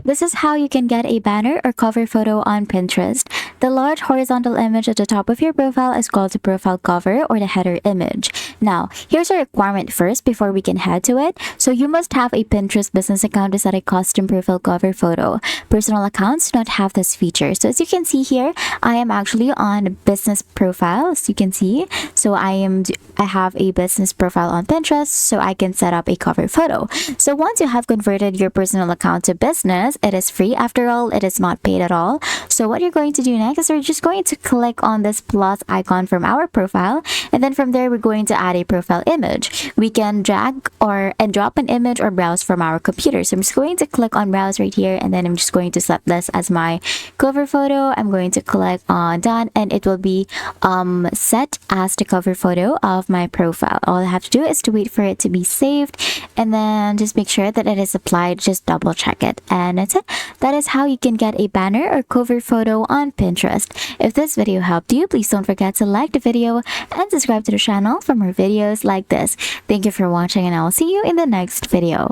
This is how you can get a banner or cover photo on Pinterest. The large horizontal image at the top of your profile is called the profile cover or the header image. Now, here's a requirement first before we can head to it. So you must have a Pinterest business account to set a custom profile cover photo. Personal accounts do not have this feature. So as you can see here, I am actually on business profile, as you can see. So I have a business profile on Pinterest, so I can set up a cover photo. So once you have converted your personal account to business, it is free. After all, it is not paid at all. So what you're going to do next is we're just going to click on this plus icon from our profile, and then from there we're going to add a profile image. We can drag and drop an image or browse from our computer. So I'm just going to click on browse right here, and then I'm just going to set this as my cover photo. I'm going to click on done, and it will be set as the cover photo of my profile. All I have to do is to wait for it to be saved, and then just make sure that it is applied. Just double check it, and that's it. That is how you can get a banner or cover photo on Pinterest. If this video helped you, please don't forget to like the video and subscribe to the channel for more videos like this. Thank you for watching, and I'll see you in the next video.